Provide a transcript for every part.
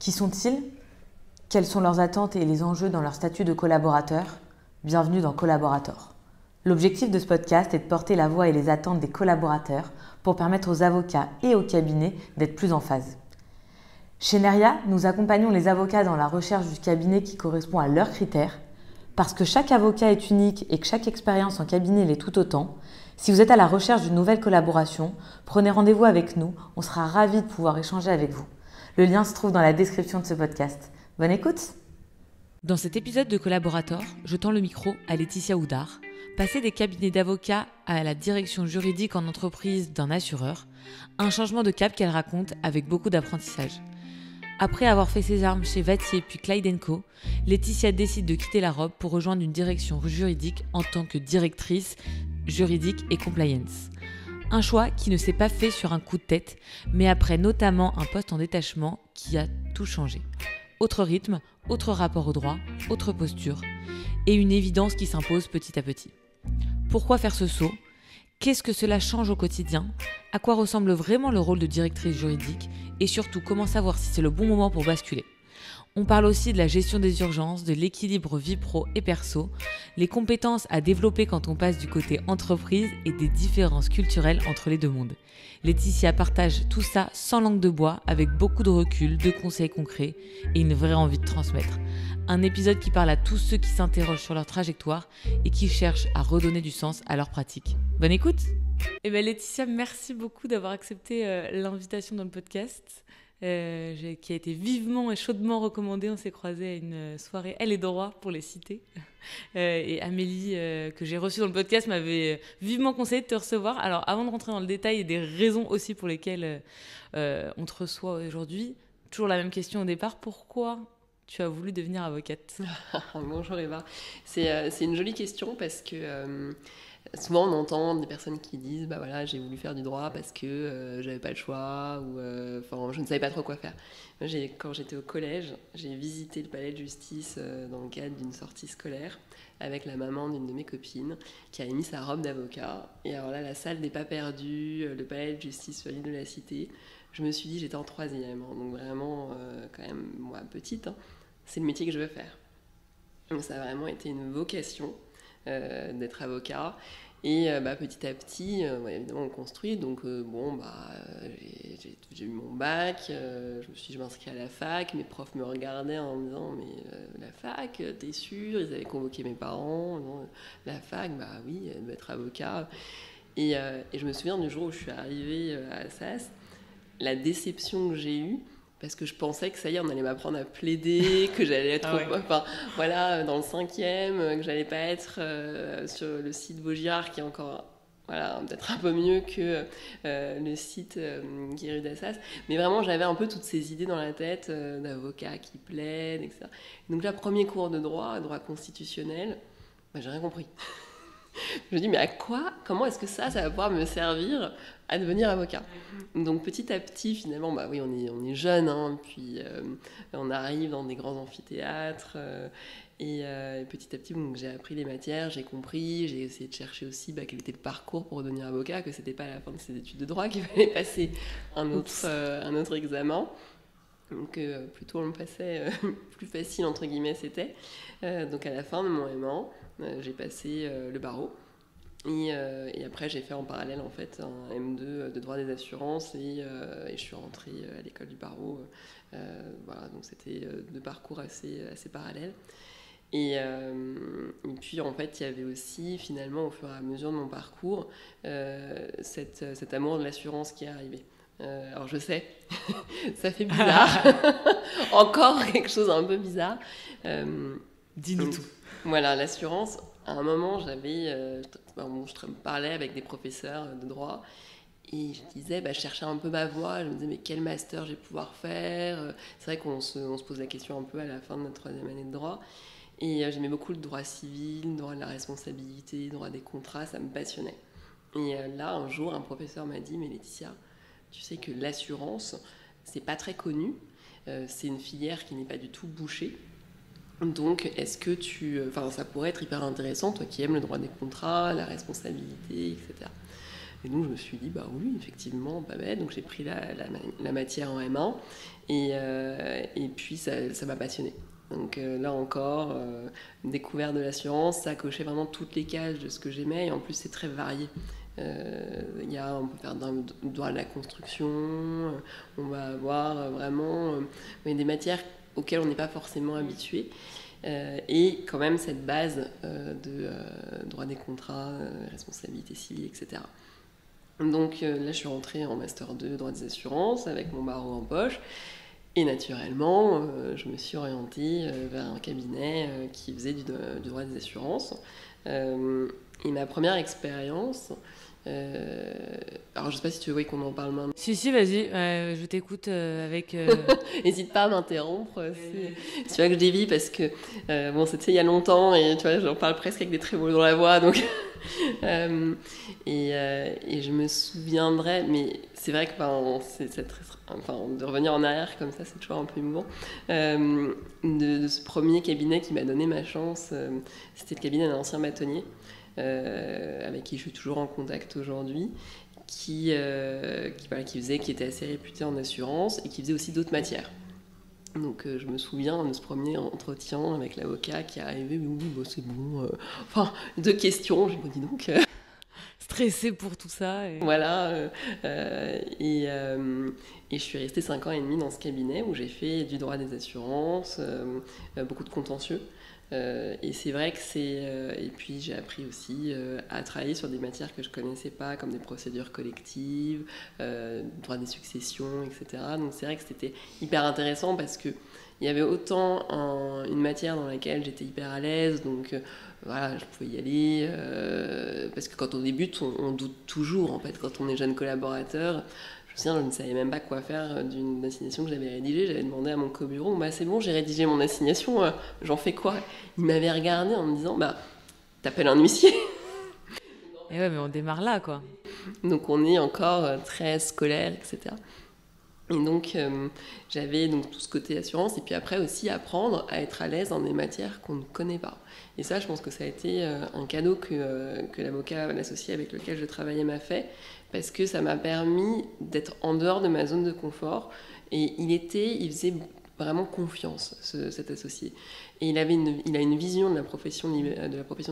Qui sont-ils? Quelles sont leurs attentes et les enjeux dans leur statut de collaborateur? Bienvenue dans Collaborator. L'objectif de ce podcast est de porter la voix et les attentes des collaborateurs pour permettre aux avocats et aux cabinets d'être plus en phase. Chez Neria, nous accompagnons les avocats dans la recherche du cabinet qui correspond à leurs critères. Parce que chaque avocat est unique et que chaque expérience en cabinet l'est tout autant, si vous êtes à la recherche d'une nouvelle collaboration, prenez rendez-vous avec nous, on sera ravis de pouvoir échanger avec vous. Le lien se trouve dans la description de ce podcast. Bonne écoute! Dans cet épisode de Collaborator, je tends le micro à Laetitia Houdard, passée des cabinets d'avocats à la direction juridique en entreprise d'un assureur, un changement de cap qu'elle raconte avec beaucoup d'apprentissage. Après avoir fait ses armes chez Vattier puis Clyde & Co, Laetitia décide de quitter la robe pour rejoindre une direction juridique en tant que directrice juridique et compliance. Un choix qui ne s'est pas fait sur un coup de tête, mais après notamment un poste en détachement qui a tout changé. Autre rythme, autre rapport au droit, autre posture, et une évidence qui s'impose petit à petit. Pourquoi faire ce saut? Qu'est-ce que cela change au quotidien? À quoi ressemble vraiment le rôle de directrice juridique? Et surtout, comment savoir si c'est le bon moment pour basculer? On parle aussi de la gestion des urgences, de l'équilibre vie pro et perso, les compétences à développer quand on passe du côté entreprise et des différences culturelles entre les deux mondes. Laetitia partage tout ça sans langue de bois, avec beaucoup de recul, de conseils concrets et une vraie envie de transmettre. Un épisode qui parle à tous ceux qui s'interrogent sur leur trajectoire et qui cherchent à redonner du sens à leur pratique. Bonne écoute! Laetitia, merci beaucoup d'avoir accepté l'invitation dans le podcast. Qui a été vivement et chaudement recommandée. On s'est croisés à une soirée Elle et droit pour les citer. Et Amélie, que j'ai reçue dans le podcast, m'avait vivement conseillé de te recevoir. Alors, avant de rentrer dans le détail et des raisons aussi pour lesquelles on te reçoit aujourd'hui, toujours la même question au départ. Pourquoi tu as voulu devenir avocate? Bonjour Eva. C'est une jolie question parce que souvent on entend des personnes qui disent bah voilà, j'ai voulu faire du droit parce que j'avais pas le choix ou je ne savais pas trop quoi faire. Moi, quand j'étais au collège, j'ai visité le palais de justice dans le cadre d'une sortie scolaire avec la maman d'une de mes copines qui avait mis sa robe d'avocat. Et alors là, la salle n'est pas perdue, le palais de justice sur l'île de la Cité. Je me suis dit, j'étais en troisième, donc vraiment quand même moi petite, hein, c'est le métier que je veux faire. Donc ça a vraiment été une vocation d'être avocat. Et petit à petit, évidemment, on construit. Donc, j'ai eu mon bac. Je m'inscris à la fac. Mes profs me regardaient en me disant mais la fac, t'es sûr? Ils avaient convoqué mes parents. Non, la fac, bah oui, elle doit être avocat. Et je me souviens du jour où je suis arrivée à Assas, la déception que j'ai eue. Parce que je pensais que ça y est, on allait m'apprendre à plaider, que j'allais être dans le 5e, que j'allais pas être sur le site Vaugirard, qui est encore peut-être un peu mieux que le site qui est rue d'Assas. Mais vraiment, j'avais un peu toutes ces idées dans la tête d'avocats qui plaident, etc. Donc là, premier cours de droit constitutionnel, j'ai rien compris. Je me dis, mais comment est-ce que ça va pouvoir me servir à devenir avocat? Donc petit à petit, finalement, on est jeune, hein, puis on arrive dans des grands amphithéâtres, et petit à petit, j'ai appris les matières, j'ai compris, j'ai essayé de chercher aussi quel était le parcours pour devenir avocat, que c'était pas à la fin de ses études de droit qu'il fallait passer un autre examen. Donc plutôt on le passait plus facile, entre guillemets, c'était. Donc à la fin de mon M1, j'ai passé le barreau. Et après, j'ai fait en parallèle en fait un M2 de droit des assurances et je suis rentrée à l'école du barreau. Donc c'était deux parcours assez parallèles. Et puis en fait, il y avait aussi finalement au fur et à mesure de mon parcours cet amour de l'assurance qui est arrivé. Alors je sais, ça fait bizarre, encore quelque chose un peu bizarre. Dis-nous tout. Voilà, l'assurance. À un moment, je parlais avec des professeurs de droit et je disais, je cherchais un peu ma voie. Je me disais, mais quel master je vais pouvoir faire? C'est vrai qu'on se pose la question un peu à la fin de notre 3e année de droit. Et j'aimais beaucoup le droit civil, le droit de la responsabilité, le droit des contrats, ça me passionnait. Et là, un jour, un professeur m'a dit, mais Laetitia, tu sais que l'assurance, c'est pas très connu. C'est une filière qui n'est pas du tout bouchée. Donc, est-ce que ça pourrait être hyper intéressant, toi qui aimes le droit des contrats, la responsabilité, etc. Et donc je me suis dit, bah oui, effectivement, pas bête. Donc j'ai pris la matière en M1 et puis ça m'a passionnée. Donc là encore, découverte de l'assurance, ça a coché vraiment toutes les cases de ce que j'aimais et en plus c'est très varié. On peut faire d'un droit de la construction, on va avoir vraiment des matières auxquelles on n'est pas forcément habitué. Et quand même cette base de droit des contrats, responsabilité civile, etc. Donc là, je suis rentrée en Master 2 droit des assurances avec mon barreau en poche. Et naturellement, je me suis orientée vers un cabinet qui faisait du droit des assurances. Et ma première expérience, alors je sais pas si tu veux qu'on en parle maintenant. Si, vas-y, je t'écoute avec... N'hésite pas à m'interrompre, tu vois que je dévie parce que bon, c'était il y a longtemps et tu vois, j'en parle presque avec des trémolos dans la voix, donc... et je me souviendrai, mais c'est vrai que de revenir en arrière comme ça, c'est toujours un peu émouvant, de ce premier cabinet qui m'a donné ma chance. C'était le cabinet d'un ancien bâtonnier avec qui je suis toujours en contact aujourd'hui, qui était assez réputé en assurance et qui faisait aussi d'autres matières. Donc je me souviens de ce premier entretien avec l'avocat qui est arrivé, mais oui, bon, c'est bon. Enfin, 2 questions, je me dis donc. Stressée pour tout ça. Voilà. Et je suis restée 5 ans et demi dans ce cabinet où j'ai fait du droit des assurances, beaucoup de contentieux. Et c'est vrai que et puis j'ai appris aussi à travailler sur des matières que je connaissais pas, comme des procédures collectives, droit des successions, etc. Donc c'est vrai que c'était hyper intéressant parce que il y avait autant une matière dans laquelle j'étais hyper à l'aise, donc voilà, je pouvais y aller, parce que quand on débute, on doute toujours, en fait, quand on est jeune collaborateur. Je ne savais même pas quoi faire d'une assignation que j'avais rédigée. J'avais demandé à mon co-bureau, bah, c'est bon, j'ai rédigé mon assignation, j'en fais quoi? Il m'avait regardé en me disant, bah, t'appelles un huissier. Et ouais, mais on démarre là, quoi. Donc on est encore très scolaire, etc. Et donc j'avais donc tout ce côté assurance et puis après aussi apprendre à être à l'aise dans des matières qu'on ne connaît pas. Et ça, je pense que ça a été un cadeau que l'avocat, l'associé avec lequel je travaillais m'a fait, parce que ça m'a permis d'être en dehors de ma zone de confort. Et il faisait vraiment confiance, cet associé. Et il a une vision de la profession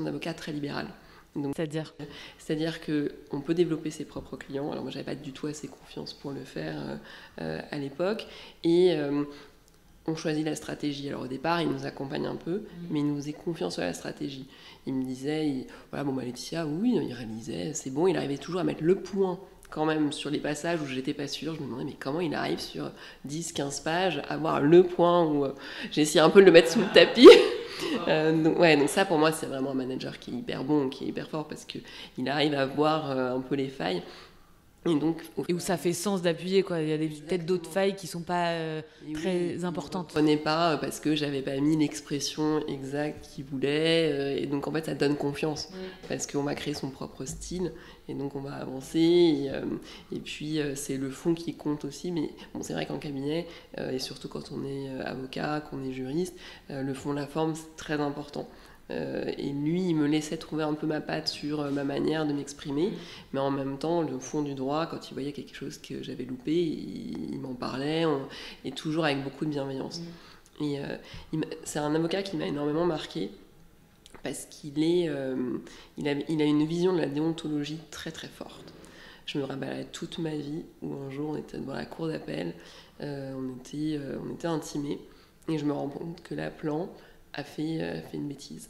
d'avocat très libérale. Donc, c'est-à-dire qu'on peut développer ses propres clients. Alors moi, j'avais pas du tout assez confiance pour le faire à l'époque. Et on choisit la stratégie. Alors au départ, il nous accompagne un peu, mais il nous faisait confiance sur la stratégie. Il me disait, Laetitia, oui, il réalisait, c'est bon. Il arrivait toujours à mettre le point quand même sur les passages où j'étais pas sûre. Je me demandais, mais comment il arrive sur 10-15 pages à avoir le point où j'ai essayé un peu de le mettre sous le tapis. Donc ça pour moi c'est vraiment un manager qui est hyper bon, qui est hyper fort parce qu'il arrive à voir un peu les failles. Et où ça fait sens d'appuyer, quoi. Il y a peut-être d'autres failles qui sont pas très importantes. Je ne connais pas parce que j'avais pas mis l'expression exacte qu'il voulait, et donc en fait ça donne confiance parce qu'on va créer son propre style et donc on va avancer et puis c'est le fond qui compte aussi. Mais bon, c'est vrai qu'en cabinet et surtout quand on est avocat, qu'on est juriste, le fond, la forme c'est très important. Et lui, il me laissait trouver un peu ma patte sur ma manière de m'exprimer, mais en même temps, le fond du droit, quand il voyait quelque chose que j'avais loupé, il m'en parlait, et toujours avec beaucoup de bienveillance. Et c'est un avocat qui m'a énormément marqué, parce qu'il il a une vision de la déontologie très très forte. Je me rappelle toute ma vie où un jour on était devant la cour d'appel, on était intimés, et je me rends compte que l'appelant a fait une bêtise.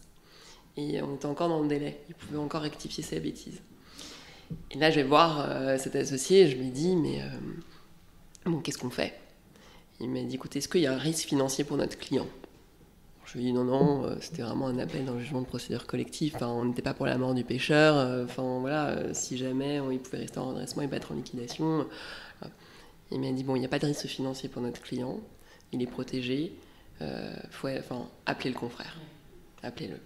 Et on était encore dans le délai. Il pouvait encore rectifier sa bêtise. Et là, je vais voir cet associé et je lui dis, mais bon, qu'est-ce qu'on fait? Il m'a dit, écoutez, est-ce qu'il y a un risque financier pour notre client? Je lui ai dit, non, c'était vraiment un appel d'un jugement de procédure collective. Enfin, on n'était pas pour la mort du pêcheur. Si jamais il pouvait rester en redressement et pas être en liquidation. Il m'a dit, bon, il n'y a pas de risque financier pour notre client. Il est protégé. Appelez le confrère. Appelez-le.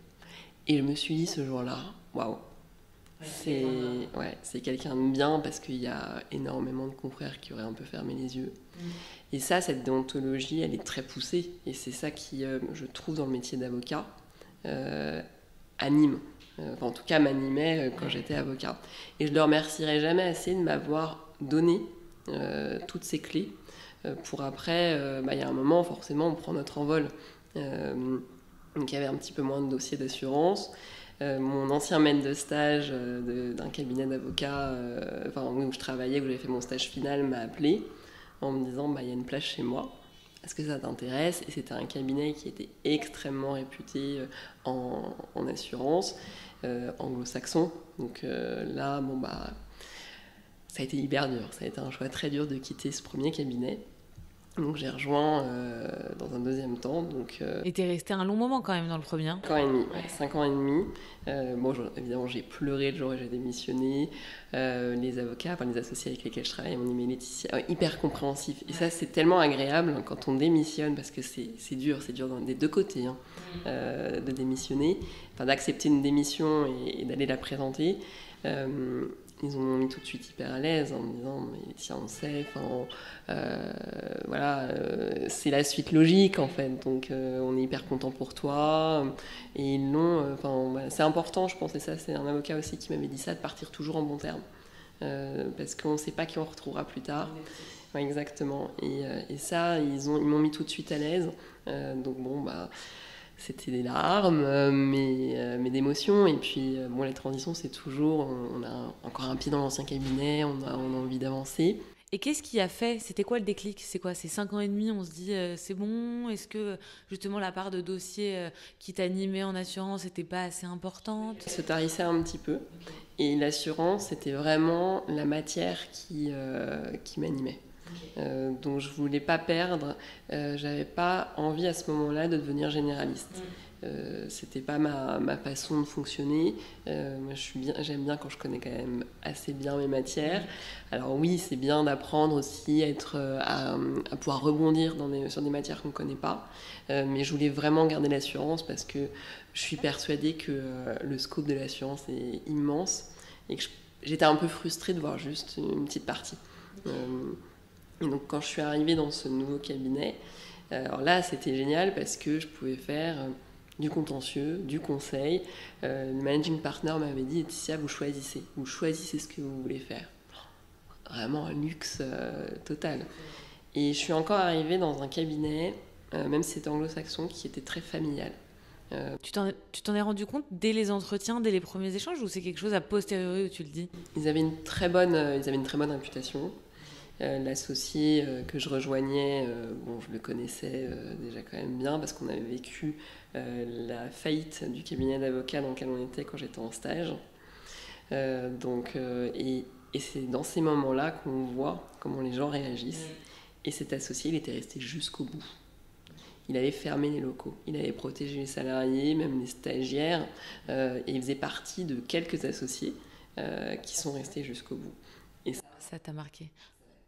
Et je me suis dit ce jour-là, waouh, c'est quelqu'un de bien parce qu'il y a énormément de confrères qui auraient un peu fermé les yeux. Et ça, cette déontologie, elle est très poussée. Et c'est ça qui, je trouve, dans le métier d'avocat, anime. Enfin, en tout cas m'animait quand j'étais avocat. Et je ne le remercierai jamais assez de m'avoir donné toutes ces clés pour après, il y a un moment, forcément, on prend notre envol. Donc il y avait un petit peu moins de dossiers d'assurance. Mon ancien maître de stage d'un cabinet d'avocats où je travaillais, où j'avais fait mon stage final, m'a appelé en me disant il y a une place chez moi, est-ce que ça t'intéresse? Et c'était un cabinet qui était extrêmement réputé en assurance, anglo-saxon. Donc là, ça a été hyper dur. Ça a été un choix très dur de quitter ce premier cabinet. Donc j'ai rejoint dans un deuxième temps. Et t'es resté un long moment quand même dans le premier. 5 ans et demi. 5 ans et demi. Évidemment, j'ai pleuré le jour où j'ai démissionné. Les avocats, les associés avec lesquels je travaille, m'ont dit mais Laetitia, hyper compréhensif. Et ça, c'est tellement agréable quand on démissionne, parce que c'est dur des deux côtés de démissionner, d'accepter une démission et d'aller la présenter. Ils m'ont mis tout de suite hyper à l'aise en me disant mais Laetitia, on sait, c'est la suite logique en fait, donc on est hyper content pour toi. Et ils l'ont, c'est important, je pense, et ça c'est un avocat aussi qui m'avait dit ça, de partir toujours en bons termes, parce qu'on ne sait pas qui on retrouvera plus tard. Ouais, exactement. Et ça, ils m'ont mis tout de suite à l'aise. C'était des larmes, mais d'émotions. Et puis, la transition, c'est toujours... On a encore un pied dans l'ancien cabinet, on a envie d'avancer. Et qu'est-ce qui a fait? C'était quoi le déclic? C'est quoi? C'est 5 ans et demi, on se dit c'est bon? Est-ce que justement la part de dossiers qui t'animait en assurance n'était pas assez importante? Ça se tarissait un petit peu. Et l'assurance, c'était vraiment la matière qui m'animait. Donc je voulais pas perdre, j'avais pas envie à ce moment-là de devenir généraliste. C'était pas ma façon de fonctionner. Moi j'aime bien quand je connais quand même assez bien mes matières. Alors oui, c'est bien d'apprendre aussi à pouvoir rebondir sur des matières qu'on ne connaît pas, mais je voulais vraiment garder l'assurance parce que je suis persuadée que le scope de l'assurance est immense et que j'étais un peu frustrée de voir juste une petite partie. Et donc quand je suis arrivée dans ce nouveau cabinet, alors là c'était génial parce que je pouvais faire du contentieux, du conseil. Le managing partner m'avait dit Laetitia, vous choisissez ce que vous voulez faire. Vraiment un luxe total. Et je suis encore arrivée dans un cabinet, même si c'était anglo-saxon, qui était très familial. Tu t'en es rendu compte dès les entretiens, dès les premiers échanges, ou c'est quelque chose a posteriori où tu le dis? Ils avaient une très bonne réputation. L'associé que je rejoignais, je le connaissais déjà quand même bien parce qu'on avait vécu la faillite du cabinet d'avocats dans lequel on était quand j'étais en stage. Et c'est dans ces moments-là qu'on voit comment les gens réagissent. Et cet associé, il était resté jusqu'au bout. Il avait fermé les locaux, il avait protégé les salariés, même les stagiaires, et il faisait partie de quelques associés qui sont restés jusqu'au bout. Et ça t'a marqué?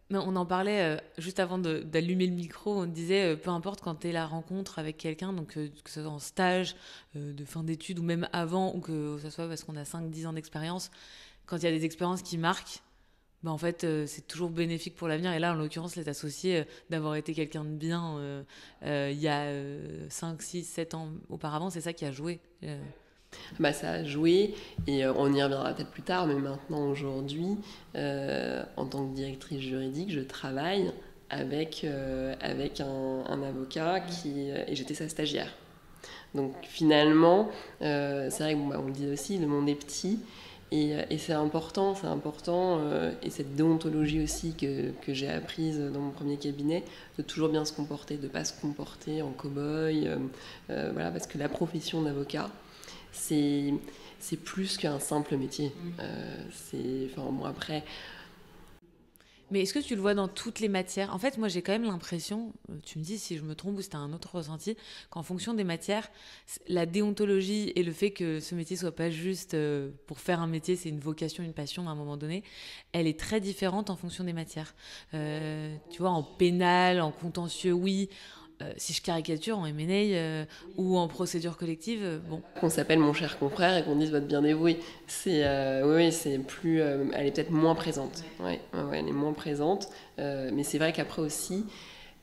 Mais on en parlait juste avant d'allumer le micro, on disait peu importe quand tu es la rencontre avec quelqu'un, donc que ce soit en stage, de fin d'études ou même avant, ou que ce soit parce qu'on a 5-10 ans d'expérience, quand il y a des expériences qui marquent, en fait c'est toujours bénéfique pour l'avenir. Et là en l'occurrence les associés, d'avoir été quelqu'un de bien il y a 5, 6, 7 ans auparavant, c'est ça qui a joué. Ça a joué et on y reviendra peut-être plus tard, mais maintenant aujourd'hui en tant que directrice juridique je travaille avec un avocat et j'étais sa stagiaire, donc finalement c'est vrai on le dit aussi, le monde est petit et c'est important et cette déontologie aussi que j'ai apprise dans mon premier cabinet, de toujours bien se comporter, de ne pas se comporter en cow-boy, parce que la profession d'avocat c'est plus qu'un simple métier. Après... Mais est-ce que tu le vois dans toutes les matières? En fait, moi, j'ai quand même l'impression, tu me dis si je me trompe ou si tu as un autre ressenti, qu'en fonction des matières, la déontologie et le fait que ce métier soit pas juste pour faire un métier, c'est une vocation, une passion à un moment donné, elle est très différente en fonction des matières. Tu vois, en pénal, en contentieux, oui. Si je caricature, en M&A ou en procédure collective, Qu'on s'appelle mon cher confrère et qu'on dise votre bien dévoué, c'est plus, elle est peut-être moins présente. Ouais, elle est moins présente, mais c'est vrai qu'après aussi,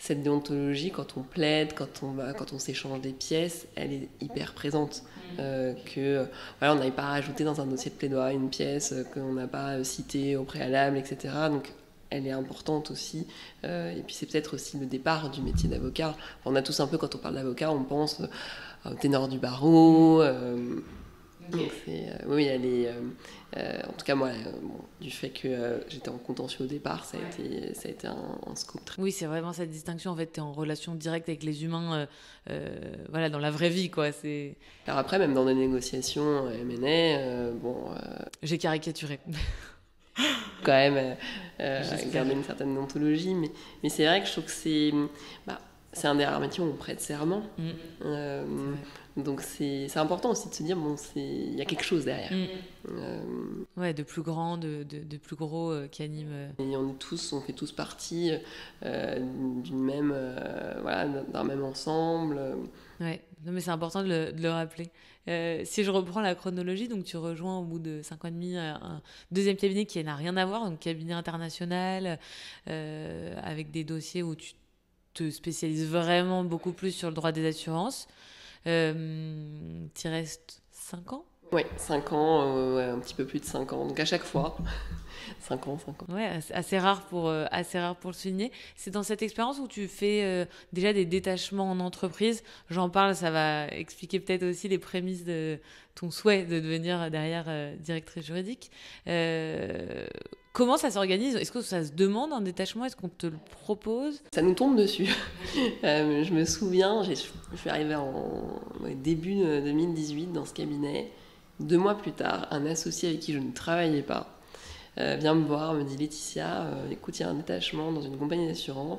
cette déontologie, quand on plaide, quand on s'échange des pièces, elle est hyper présente. Voilà, on n'avait pas rajouté dans un dossier de plaidoirie une pièce qu'on n'a pas citée au préalable, etc. Donc elle est importante aussi. Et puis c'est peut-être aussi le départ du métier d'avocat. On a tous un peu, quand on parle d'avocat, on pense au ténor du barreau. Donc oui, elle est. En tout cas, moi, du fait que j'étais en contentieux au départ, ça a été un scoop très. Oui, c'est vraiment cette distinction. En fait, tu es en relation directe avec les humains, voilà, dans la vraie vie, quoi. Alors après, même dans des négociations M&A, j'ai caricaturé. Quand même, garder une certaine déontologie, mais c'est vrai que je trouve que c'est un des rares métiers où on prête serment. Donc c'est important aussi de se dire, il y a quelque chose derrière. Ouais, de plus grand, de plus gros qui anime. Et on fait tous partie d'une même, d'un même ensemble. Ouais, non, mais c'est important de le rappeler. Si je reprends la chronologie, donc tu rejoins au bout de 5 ans et demi un deuxième cabinet qui n'a rien à voir, donc cabinet international, avec des dossiers où tu te spécialises vraiment beaucoup plus sur le droit des assurances. Tu restes 5 ans ? Oui, 5 ans, un petit peu plus de 5 ans. Donc à chaque fois, 5 ans. Ouais, assez rare pour le souligner. C'est dans cette expérience où tu fais déjà des détachements en entreprise. J'en parle, ça va expliquer peut-être aussi les prémices de ton souhait de devenir derrière directrice juridique. Comment ça s'organise ? Est-ce que ça se demande un détachement ? Est-ce qu'on te le propose ? Ça nous tombe dessus. Je me souviens, je suis arrivée début 2018 dans ce cabinet. 2 mois plus tard, un associé avec qui je ne travaillais pas vient me voir, me dit: Laetitia, écoute, il y a un détachement dans une compagnie d'assurance.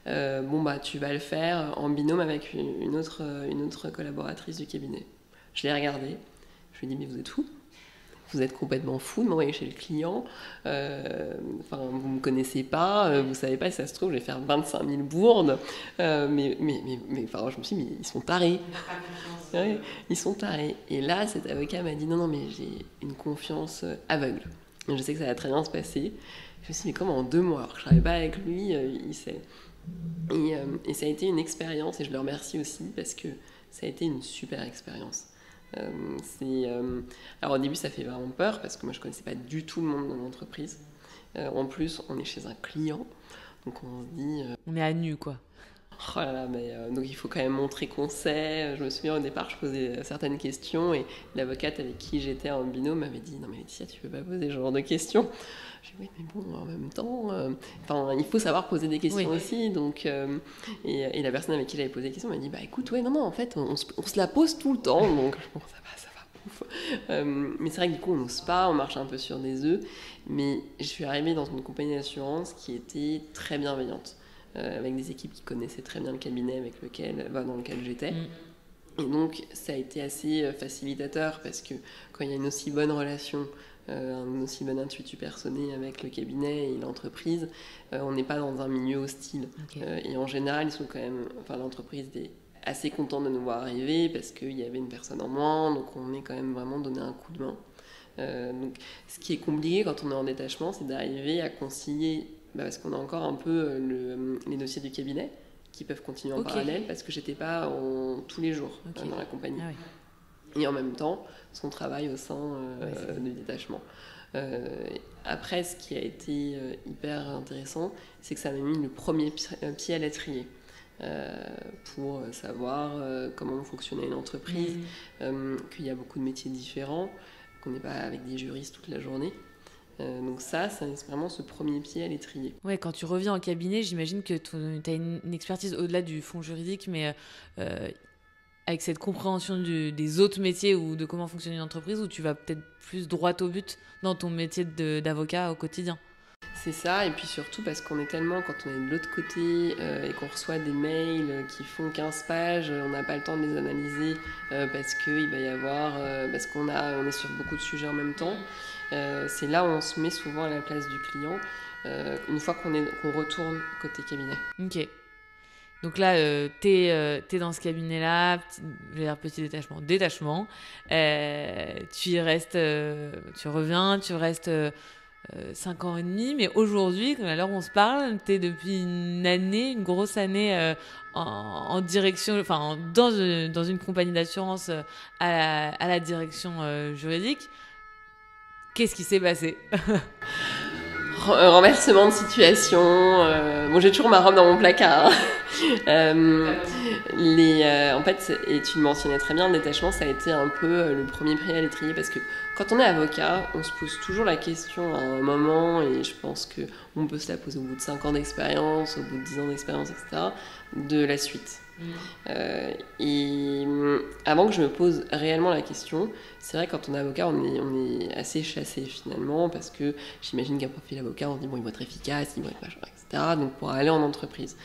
Tu vas le faire en binôme avec une autre collaboratrice du cabinet. Je l'ai regardé. Je lui ai dit: mais vous êtes fou ? Vous êtes complètement fou de m'envoyer chez le client. Vous ne me connaissez pas, vous ne savez pas si ça se trouve, je vais faire 25 000 bourdes. Je me suis dit, mais ils sont tarés. Ouais, ils sont tarés. Et là, cet avocat m'a dit: non, mais j'ai une confiance aveugle. Je sais que ça va très bien se passer. Je me suis dit: mais comment en 2 mois, alors que je ne travaille pas avec lui, il sait. Et ça a été une expérience, et je le remercie aussi parce que ça a été une super expérience. Alors au début ça fait vraiment peur parce que moi je connaissais pas du tout le monde de l'entreprise. En plus on est chez un client, donc on se dit on est à nu quoi. Oh là là, donc il faut quand même montrer qu'on sait. Je me souviens au départ je posais certaines questions et l'avocate avec qui j'étais en binôme m'avait dit: non mais Laetitia, tu peux pas poser ce genre de questions. J'ai dit: oui mais bon, en même temps il faut savoir poser des questions aussi. Donc, et la personne avec qui j'avais posé des questions m'a dit: bah écoute, non en fait on se la pose tout le temps. Donc bon, ça va ouf. Mais c'est vrai que du coup on n'ose pas, on marche un peu sur des œufs. Mais je suis arrivée dans une compagnie d'assurance qui était très bienveillante, avec des équipes qui connaissaient très bien le cabinet dans lequel j'étais. Et donc ça a été assez facilitateur parce que quand il y a une aussi bonne relation, un aussi bon intuitu personné avec le cabinet et l'entreprise, on n'est pas dans un milieu hostile. Et en général, ils sont quand même, l'entreprise est assez contente de nous voir arriver parce qu'il y avait une personne en moins, donc on est quand même vraiment donné un coup de main. Donc, ce qui est compliqué quand on est en détachement, c'est d'arriver à concilier, parce qu'on a encore un peu les dossiers du cabinet qui peuvent continuer en parallèle, parce que j'étais pas tous les jours dans la compagnie. Et en même temps, son travail au sein du détachement. Après, ce qui a été hyper intéressant, c'est que ça m'a mis le premier pied à l'étrier. Pour savoir comment fonctionnait une entreprise, qu'il y a beaucoup de métiers différents, qu'on n'est pas avec des juristes toute la journée. Donc ça, c'est vraiment ce premier pied à l'étrier. Ouais, quand tu reviens en cabinet, j'imagine que tu as une expertise au-delà du fond juridique, mais avec cette compréhension des autres métiers ou de comment fonctionne une entreprise, où tu vas peut-être plus droit au but dans ton métier d'avocat au quotidien. C'est ça, et puis surtout parce qu'on est tellement, quand on est de l'autre côté et qu'on reçoit des mails qui font 15 pages, on n'a pas le temps de les analyser parce qu'il va y avoir, parce qu'on est sur beaucoup de sujets en même temps. C'est là où on se met souvent à la place du client, une fois qu'on retourne côté cabinet. Ok. Donc là, t'es dans ce cabinet-là, je vais dire petit détachement. Tu y restes, tu reviens, tu restes 5 ans et demi, mais aujourd'hui, à l'heure où on se parle, tu es depuis une grosse année en direction, enfin dans une compagnie d'assurance à la direction juridique. Qu'est-ce qui s'est passé? Renversement de situation. Bon, j'ai toujours ma robe dans mon placard. En fait, et tu le mentionnais très bien, le détachement, ça a été un peu le premier prix à l'étrier parce que quand on est avocat, on se pose toujours la question à un moment, et je pense qu'on peut se la poser au bout de 5 ans d'expérience, au bout de 10 ans d'expérience, etc., de la suite. Et avant que je me pose réellement la question, c'est vrai que quand on est avocat, on est assez chassé finalement, parce que j'imagine qu'un profil avocat, on se dit bon, il va être efficace, il va être machin, etc. Donc pour aller en entreprise.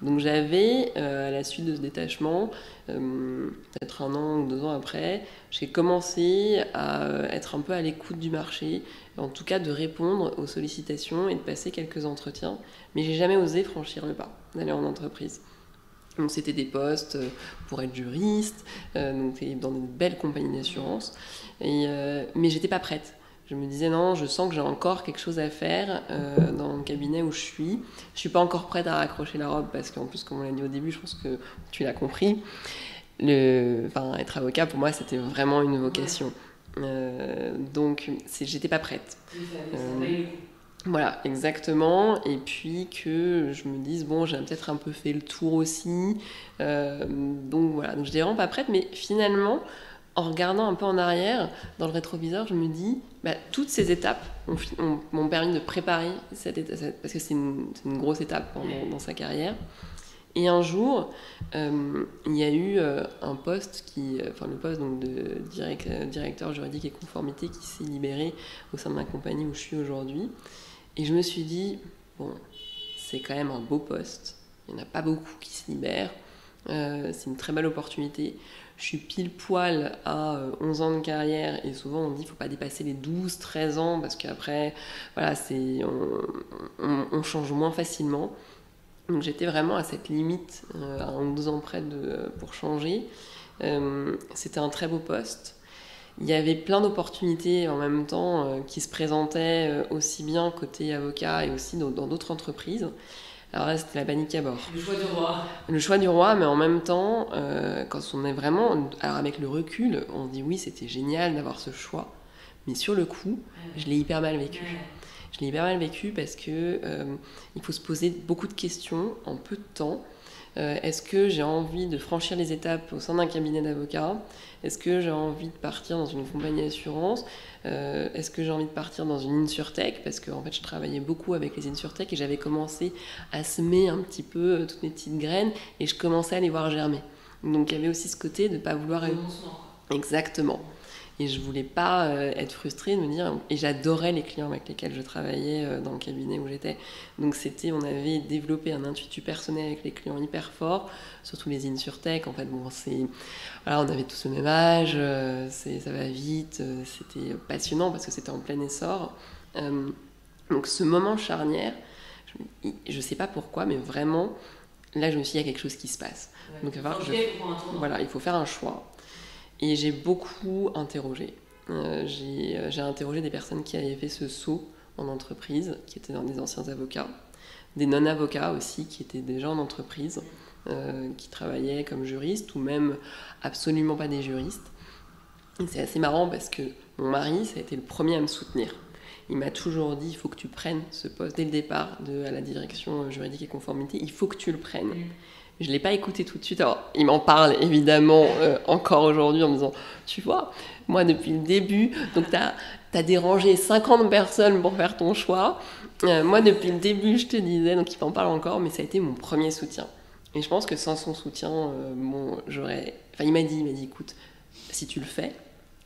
Donc j'avais, à la suite de ce détachement, peut-être 1 an ou 2 ans après, j'ai commencé à être un peu à l'écoute du marché, en tout cas de répondre aux sollicitations et de passer quelques entretiens, mais j'ai jamais osé franchir le pas d'aller en entreprise. Donc c'était des postes pour être juriste, donc dans de belles compagnies d'assurance, mais j'étais pas prête. Je me disais non, je sens que j'ai encore quelque chose à faire dans le cabinet où je suis. Je suis pas encore prête à raccrocher la robe parce qu'en plus, comme on l'a dit au début, je pense que tu l'as compris, être avocat pour moi c'était vraiment une vocation. Donc j'étais pas prête. Voilà, exactement. Et puis que je me dise, bon, j'ai peut-être un peu fait le tour aussi. Donc voilà, donc je n'étais vraiment pas prête. Mais finalement, en regardant un peu en arrière, dans le rétroviseur, je me dis, toutes ces étapes m'ont permis de préparer cette étape, parce que c'est une grosse étape dans sa carrière. Et un jour, il y a eu un poste le poste donc, de directeur juridique et conformité qui s'est libéré au sein de la compagnie où je suis aujourd'hui. Et je me suis dit, bon, c'est quand même un beau poste, il n'y en a pas beaucoup qui se libèrent, c'est une très belle opportunité. Je suis pile poil à 11 ans de carrière et souvent on dit qu'il ne faut pas dépasser les 12-13 ans parce qu'après, voilà, on change moins facilement. Donc j'étais vraiment à cette limite, à 1 ou 2 ans près pour changer. C'était un très beau poste. Il y avait plein d'opportunités en même temps qui se présentaient aussi bien côté avocat et aussi dans d'autres entreprises. Alors là, c'était la panique à bord. Le choix du roi. Le choix du roi, mais en même temps, quand on est vraiment... Alors avec le recul, on se dit oui, c'était génial d'avoir ce choix. Mais sur le coup, je l'ai hyper mal vécu. Je l'ai hyper mal vécu parce que il faut se poser beaucoup de questions en peu de temps. Est-ce que j'ai envie de franchir les étapes au sein d'un cabinet d'avocats? Est-ce que j'ai envie de partir dans une compagnie d'assurance? Est-ce que j'ai envie de partir dans une insurtech? Parce que en fait, je travaillais beaucoup avec les insurtech et j'avais commencé à semer un petit peu toutes mes petites graines et je commençais à les voir germer. Donc il y avait aussi ce côté de ne pas vouloir... Exactement. Et je voulais pas être frustrée de me dire... Et j'adorais les clients avec lesquels je travaillais dans le cabinet où j'étais. Donc on avait développé un intuitu personnel avec les clients hyper fort, surtout les insurtech. En fait, bon, voilà, on avait tous le même âge, ça va vite, c'était passionnant parce que c'était en plein essor. Donc ce moment charnière, je sais pas pourquoi, mais vraiment, là je me suis dit, il y a quelque chose qui se passe. Ouais. Donc il faut faire un choix. Et j'ai beaucoup interrogé. J'ai interrogé des personnes qui avaient fait ce saut en entreprise, qui étaient des anciens avocats, des non-avocats aussi, qui étaient déjà en entreprise, qui travaillaient comme juristes ou même absolument pas des juristes. Et c'est assez marrant parce que mon mari, ça a été le premier à me soutenir. Il m'a toujours dit, il faut que tu prennes ce poste dès le départ à la direction juridique et conformité, il faut que tu le prennes. Je ne l'ai pas écouté tout de suite. Alors, il m'en parle évidemment encore aujourd'hui en me disant, tu vois, moi depuis le début, donc t'as dérangé 50 personnes pour faire ton choix. Moi depuis le début, je te disais, donc il m'en parle encore, mais ça a été mon premier soutien. Et je pense que sans son soutien, il m'a dit, écoute, si tu le fais,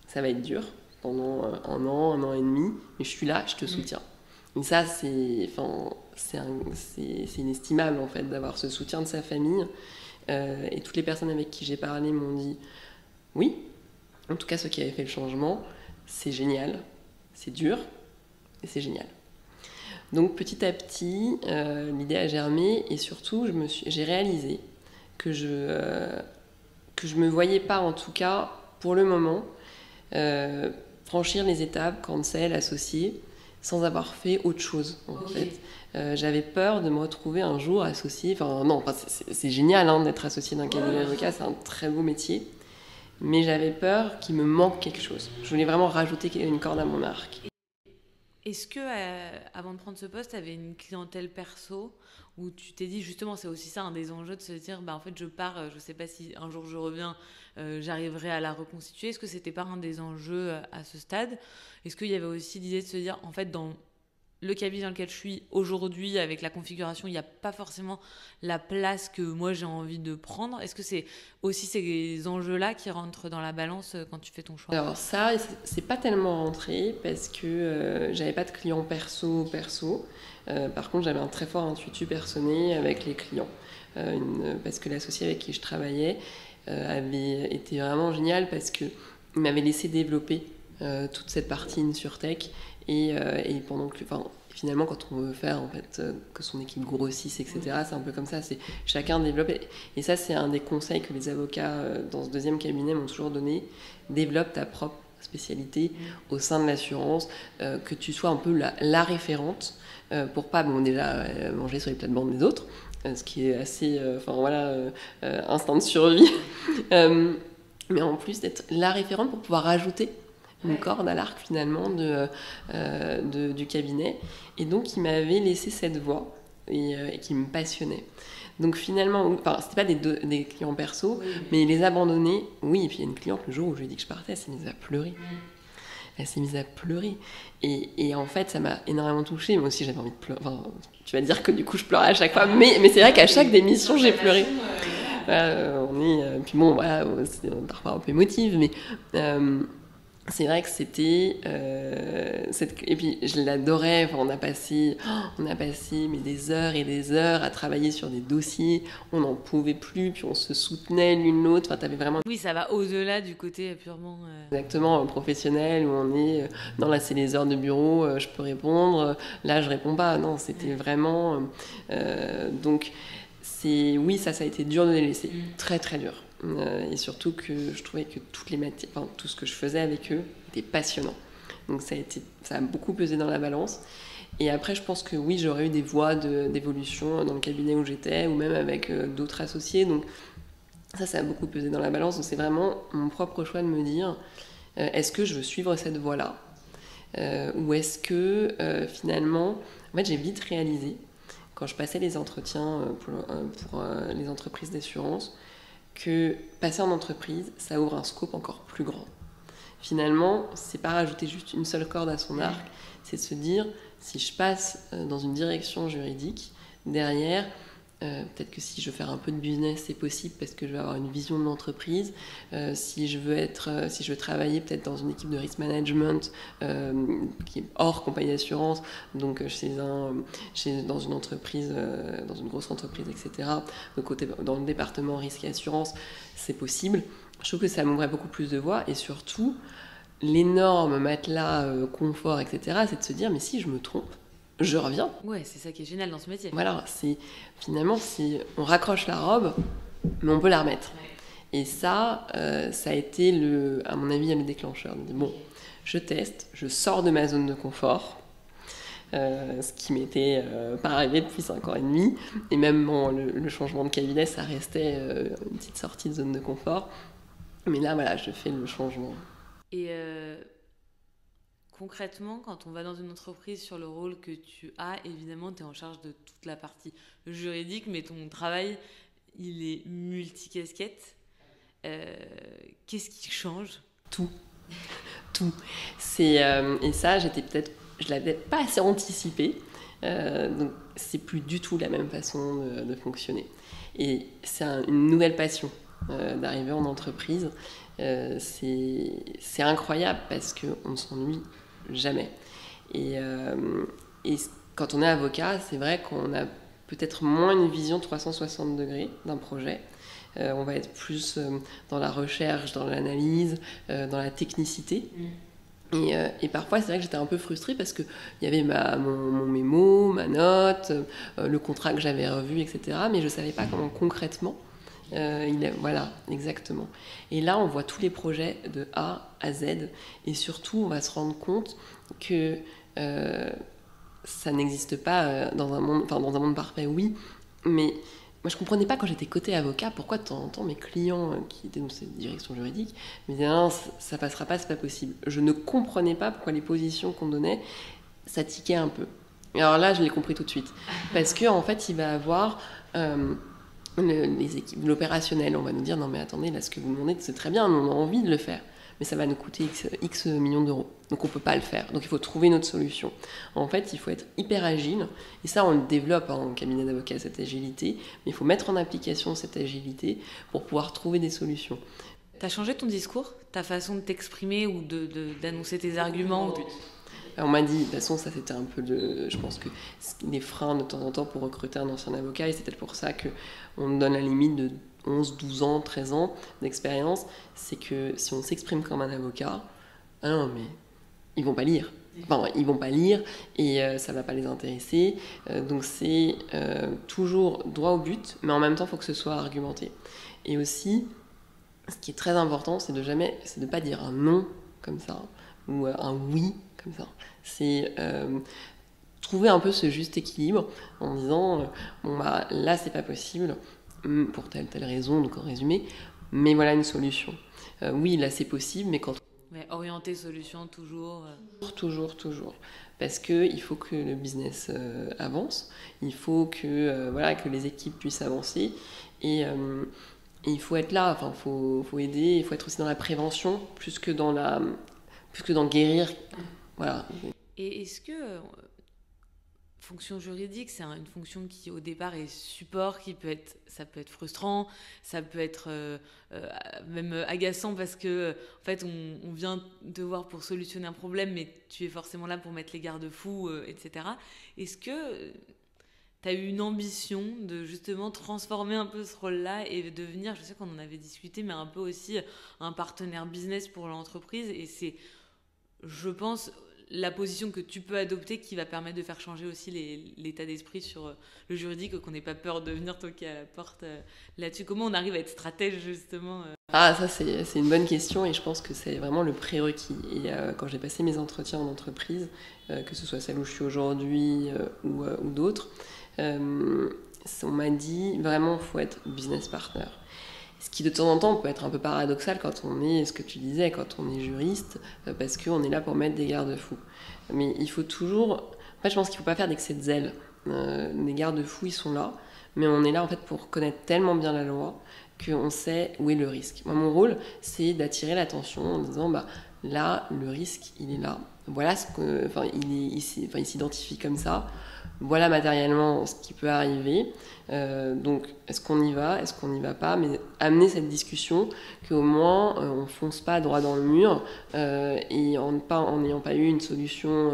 ça va être dur pendant 1 an et demi, mais je suis là, je te soutiens. Et ça, c'est inestimable en fait d'avoir ce soutien de sa famille. Et toutes les personnes avec qui j'ai parlé m'ont dit oui, en tout cas ceux qui avaient fait le changement, c'est génial, c'est dur et c'est génial. Donc petit à petit, l'idée a germé et surtout j'ai réalisé que je me voyais pas, en tout cas pour le moment, franchir les étapes, cancel, associé. sans avoir fait autre chose, en fait. J'avais peur de me retrouver un jour associée, c'est génial d'être associée d'un cabinet d'avocat, c'est un très beau métier, mais j'avais peur qu'il me manque quelque chose. Je voulais vraiment rajouter une corde à mon arc. Est-ce que, avant de prendre ce poste, tu avais une clientèle perso où tu t'es dit, justement, c'est aussi ça un des enjeux de se dire, en fait, je pars, je ne sais pas si un jour je reviens, j'arriverai à la reconstituer. Est-ce que c'était pas un des enjeux à ce stade? Est-ce qu'il y avait aussi l'idée de se dire, en fait, dans le cabinet dans lequel je suis aujourd'hui, avec la configuration, il n'y a pas forcément la place que moi j'ai envie de prendre. Est-ce que c'est aussi ces enjeux-là qui rentrent dans la balance quand tu fais ton choix? Alors ça, c'est pas tellement rentré parce que j'avais pas de clients perso. Par contre, j'avais un très fort intuitu personné avec les clients. Parce que l'associé avec qui je travaillais avait été vraiment génial parce qu'il m'avait laissé développer toute cette partie InsurTech et pendant que, finalement, quand on veut faire que son équipe grossisse, etc., c'est un peu comme ça, c'est chacun développe. Et ça, c'est un des conseils que les avocats dans ce deuxième cabinet m'ont toujours donné. Développe ta propre spécialité au sein de l'assurance, que tu sois un peu la référente pour pas, déjà, manger sur les plates-bandes des autres, ce qui est assez, instinct de survie, mais en plus d'être la référente pour pouvoir rajouter une corde à l'arc finalement du cabinet. Et donc il m'avait laissé cette voie et qui me passionnait. Donc finalement, c'était pas des clients perso, mais les abandonner, oui. Et puis il y a une cliente, le jour où je lui ai dit que je partais, elle s'est mise à pleurer. Elle s'est mise à pleurer. Et en fait, ça m'a énormément touchée. Moi aussi, j'avais envie de pleurer. Tu vas dire que du coup, je pleurais à chaque fois. Mais c'est vrai qu'à chaque démission, j'ai pleuré. Puis bon, voilà, c'est parfois un peu émotive, mais c'est vrai que c'était et puis je l'adorais. On a passé mais des heures et des heures à travailler sur des dossiers. On n'en pouvait plus, puis on se soutenait l'une l'autre. T'avais vraiment... Oui, ça va au-delà du côté purement exactement professionnel, où on est non, là c'est les heures de bureau, je peux répondre, là je réponds pas. Non, c'était vraiment donc oui, ça a été dur de les laisser, très très dur. Et surtout que je trouvais que toutes les matières, tout ce que je faisais avec eux était passionnant. Donc ça a beaucoup pesé dans la balance. Et après, je pense que oui, j'aurais eu des voies d'évolution dans le cabinet où j'étais, ou même avec d'autres associés. Donc ça a beaucoup pesé dans la balance. Donc c'est vraiment mon propre choix de me dire, est-ce que je veux suivre cette voie-là, ou est-ce que finalement, en fait, j'ai vite réalisé, quand je passais les entretiens pour les entreprises d'assurance, que passer en entreprise, ça ouvre un scope encore plus grand. Finalement, c'est pas rajouter juste une seule corde à son arc, c'est de se dire, si je passe dans une direction juridique, derrière, peut-être que si je veux faire un peu de business, c'est possible parce que je vais avoir une vision de l'entreprise. Si je veux travailler peut-être dans une équipe de risk management qui est hors compagnie d'assurance, donc dans une entreprise, dans une grosse entreprise, etc. Donc dans le département risque et assurance, c'est possible. Je trouve que ça m'ouvrait beaucoup plus de voies et surtout l'énorme matelas confort, etc. C'est de se dire, mais si je me trompe, je reviens. Ouais, c'est ça qui est génial dans ce métier. Voilà, finalement, si on raccroche la robe, mais on peut la remettre. Ouais. Et ça a été, à mon avis, le déclencheur. Bon, je teste, je sors de ma zone de confort, ce qui m'était pas arrivé depuis 5 ans et demi. Et même le changement de cabinet, ça restait une petite sortie de zone de confort. Mais là, voilà, je fais le changement. Et concrètement, quand on va dans une entreprise sur le rôle que tu as, évidemment, tu es en charge de toute la partie juridique, mais ton travail, il est multicasquette. Qu'est-ce qui change ? Tout. Et ça, je l'avais pas assez anticipé. Donc, c'est plus du tout la même façon de fonctionner. Et c'est une nouvelle passion d'arriver en entreprise. C'est incroyable parce qu'on ne s'ennuie jamais. Et quand on est avocat, c'est vrai qu'on a peut-être moins une vision 360 degrés d'un projet. On va être plus dans la recherche, dans l'analyse, dans la technicité. Et parfois, c'est vrai que j'étais un peu frustrée parce qu'il y avait mon mémo, ma note, le contrat que j'avais revu, etc. Mais je ne savais pas comment concrètement. Voilà, exactement. Et là, on voit tous les projets de A à Z. Et surtout, on va se rendre compte que ça n'existe pas dans un monde parfait, oui, mais moi je comprenais pas quand j'étais côté avocat pourquoi de temps en temps mes clients qui étaient dans cette direction juridique me disaient non, ça passera pas, c'est pas possible. Je ne comprenais pas pourquoi les positions qu'on donnait, ça tiquait un peu. Et alors là, je l'ai compris tout de suite, parce que en fait, il va avoir les équipes, l'opérationnel, on va nous dire non mais attendez, là ce que vous demandez c'est très bien, on a envie de le faire, mais ça va nous coûter X millions d'euros, donc on peut pas le faire, donc il faut trouver une autre solution. En fait, il faut être hyper agile, et ça on le développe en cabinet d'avocat, cette agilité, mais il faut mettre en application cette agilité pour pouvoir trouver des solutions. T'as changé ton discours, ta façon de t'exprimer ou d'annoncer tes arguments On m'a dit, de toute façon, ça c'était un peu je pense que les freins de temps en temps pour recruter un ancien avocat, et c'est peut-être pour ça qu'on donne la limite de 11, 12 ans, 13 ans d'expérience, c'est que si on s'exprime comme un avocat, ah non mais ils vont pas lire. Enfin, ils vont pas lire et ça va pas les intéresser. Donc c'est toujours droit au but, mais en même temps, il faut que ce soit argumenté. Et aussi, ce qui est très important, c'est de pas dire un non comme ça, ou un oui comme ça. C'est trouver un peu ce juste équilibre en disant bon bah là c'est pas possible pour telle raison, donc en résumé, mais voilà une solution. Oui là c'est possible, mais quand mais orienter solution toujours toujours parce que il faut que le business avance, il faut que voilà que les équipes puissent avancer et il faut être là, enfin faut aider, il faut être aussi dans la prévention plus que dans guérir. Voilà. Et est-ce que fonction juridique, c'est une fonction qui au départ est support, ça peut être frustrant, ça peut être même agaçant parce que en fait on vient te voir pour solutionner un problème, mais tu es forcément là pour mettre les garde-fous, etc. Est-ce que tu as eu une ambition de justement transformer un peu ce rôle-là et devenir, je sais qu'on en avait discuté, mais un peu aussi un partenaire business pour l'entreprise, et c'est, je pense, la position que tu peux adopter qui va permettre de faire changer aussi l'état d'esprit sur le juridique, qu'on n'ait pas peur de venir toquer à la porte là-dessus. Comment on arrive à être stratège justement Ah, ça c'est une bonne question, et je pense que c'est vraiment le prérequis. Et quand j'ai passé mes entretiens en entreprise, que ce soit celle où je suis aujourd'hui ou d'autres, on m'a dit vraiment il faut être business partner. Ce qui de temps en temps peut être un peu paradoxal quand on est, ce que tu disais, quand on est juriste, parce qu'on est là pour mettre des garde-fous. Mais il faut toujours... En fait, je pense qu'il ne faut pas faire d'excès de zèle. Les garde-fous, ils sont là, mais on est là en fait pour connaître tellement bien la loi qu'on sait où est le risque. Moi, mon rôle, c'est d'attirer l'attention en disant, bah, là, le risque, il est là. Voilà ce que... Enfin, il s'identifie comme ça. Voilà matériellement ce qui peut arriver. Donc, est-ce qu'on y va, est-ce qu'on n'y va pas, mais amener cette discussion qu'au moins on ne fonce pas droit dans le mur et en n'ayant pas eu une solution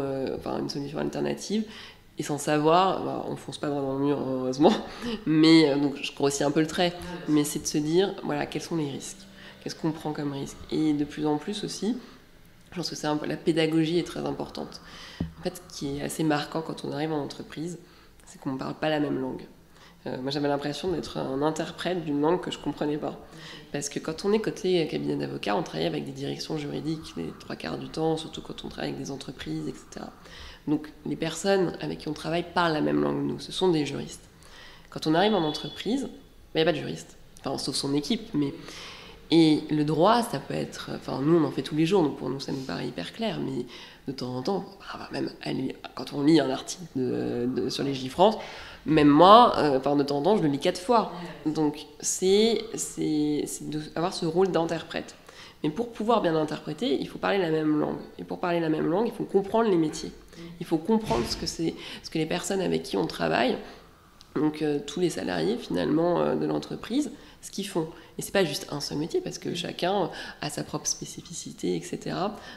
alternative et sans savoir, bah, on ne fonce pas droit dans le mur heureusement, mais donc je grossis un peu le trait, mais c'est de se dire voilà quels sont les risques, qu'est-ce qu'on prend comme risque, et de plus en plus aussi. Je pense que la pédagogie est très importante. En fait, ce qui est assez marquant quand on arrive en entreprise, c'est qu'on ne parle pas la même langue. Moi, j'avais l'impression d'être un interprète d'une langue que je ne comprenais pas. Parce que quand on est côté cabinet d'avocat, on travaille avec des directions juridiques les 3/4 du temps, surtout quand on travaille avec des entreprises, etc. Donc, les personnes avec qui on travaille parlent la même langue, nous. Ce sont des juristes. Quand on arrive en entreprise, il n'y a pas de juriste. Enfin, sauf son équipe, mais... Et le droit, ça peut être... Enfin, nous, on en fait tous les jours, donc pour nous, ça nous paraît hyper clair, mais de temps en temps, même quand on lit un article sur Légifrance, même moi, de temps en temps, je le lis 4 fois. Donc, c'est d'avoir ce rôle d'interprète. Mais pour pouvoir bien interpréter, il faut parler la même langue. Et pour parler la même langue, il faut comprendre les métiers. Il faut comprendre ce que les personnes avec qui on travaille, donc tous les salariés, finalement, de l'entreprise, ce qu'ils font. Et c'est pas juste un seul métier, parce que chacun a sa propre spécificité, etc.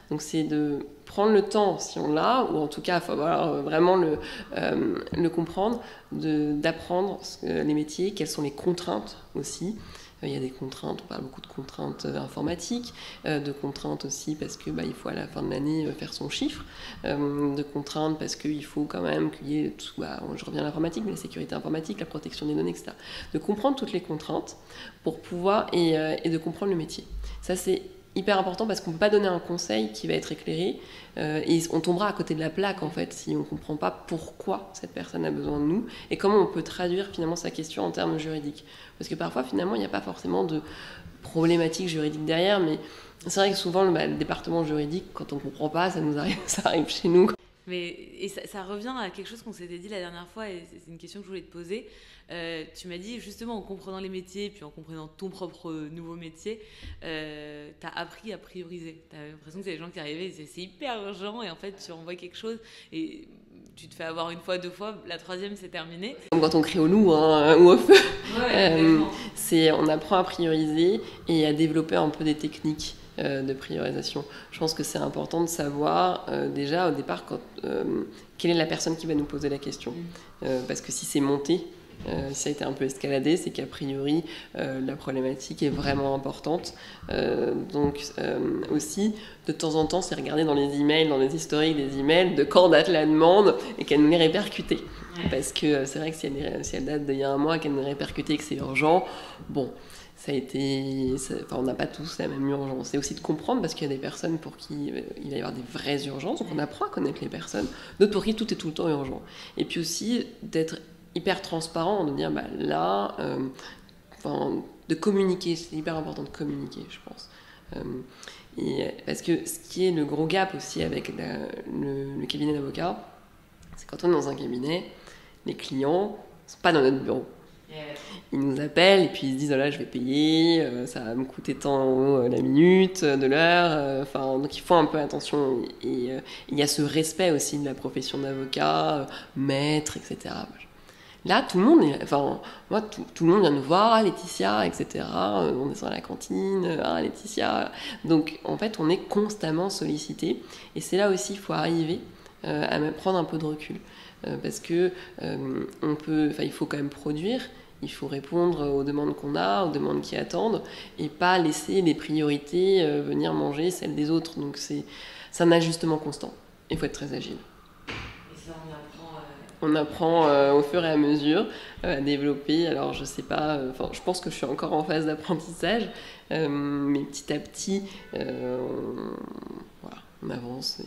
Donc c'est de prendre le temps, si on l'a, ou en tout cas, il faut vraiment le comprendre, d'apprendre les métiers, quelles sont les contraintes aussi. Il y a des contraintes, on parle beaucoup de contraintes informatiques, de contraintes aussi parce que il faut à la fin de l'année faire son chiffre, de contraintes parce qu'il faut quand même qu'il y ait tout, je reviens à l'informatique, mais la sécurité informatique, la protection des données, etc. De comprendre toutes les contraintes pour pouvoir et de comprendre le métier. Ça, c'est hyper important parce qu'on ne peut pas donner un conseil qui va être éclairé et on tombera à côté de la plaque en fait si on ne comprend pas pourquoi cette personne a besoin de nous et comment on peut traduire finalement sa question en termes juridiques. Parce que parfois finalement il n'y a pas forcément de problématique juridique derrière, mais c'est vrai que souvent le département juridique, quand on ne comprend pas, ça arrive chez nous. Et ça revient à quelque chose qu'on s'était dit la dernière fois, et c'est une question que je voulais te poser. Tu m'as dit, justement, en comprenant les métiers, puis en comprenant ton propre nouveau métier, tu as appris à prioriser. Tu as l'impression que c'est des gens qui arrivaient et disaient, c'est hyper urgent, et en fait, tu envoies quelque chose, et tu te fais avoir une fois, deux fois, la troisième, c'est terminé. Comme quand on crie au loup ou au feu. Ouais, on apprend à prioriser et à développer un peu des techniques de priorisation. Je pense que c'est important de savoir déjà au départ quelle est la personne qui va nous poser la question. Parce que si c'est monté, si ça a été un peu escaladé, c'est qu'a priori la problématique est vraiment importante. Donc aussi, de temps en temps, c'est regarder dans les emails, dans les historiques des emails, de quand date la demande et qu'elle nous les répercuter. Parce que c'est vrai que si elle date d'il y a un mois, qu'elle nous répercute et que c'est urgent, bon, on n'a pas tous la même urgence. C'est aussi de comprendre parce qu'il y a des personnes pour qui il va y avoir des vraies urgences, donc on apprend à connaître les personnes. D'autres pour qui tout est tout le temps urgent. Et puis aussi d'être hyper transparent, de dire là, de communiquer, c'est hyper important de communiquer, je pense. Parce que ce qui est le gros gap aussi avec le cabinet d'avocats, c'est quand on est dans un cabinet, les clients ne sont pas dans notre bureau. Ils nous appellent et puis ils se disent là je vais payer, ça va me coûter tant la minute, de l'heure, donc ils font un peu attention et il y a ce respect aussi de la profession d'avocat, maître, etc. Là tout le monde tout le monde vient nous voir, Laetitia, etc. On est sur la cantine, Laetitia. Donc en fait on est constamment sollicité et c'est là aussi il faut arriver à prendre un peu de recul parce que il faut quand même produire. Il faut répondre aux demandes qu'on a, aux demandes qui attendent, et pas laisser les priorités venir manger celles des autres. Donc c'est un ajustement constant. Il faut être très agile. Et ça, on apprend au fur et à mesure à développer. Alors je sais pas, je pense que je suis encore en phase d'apprentissage, mais petit à petit, on avance.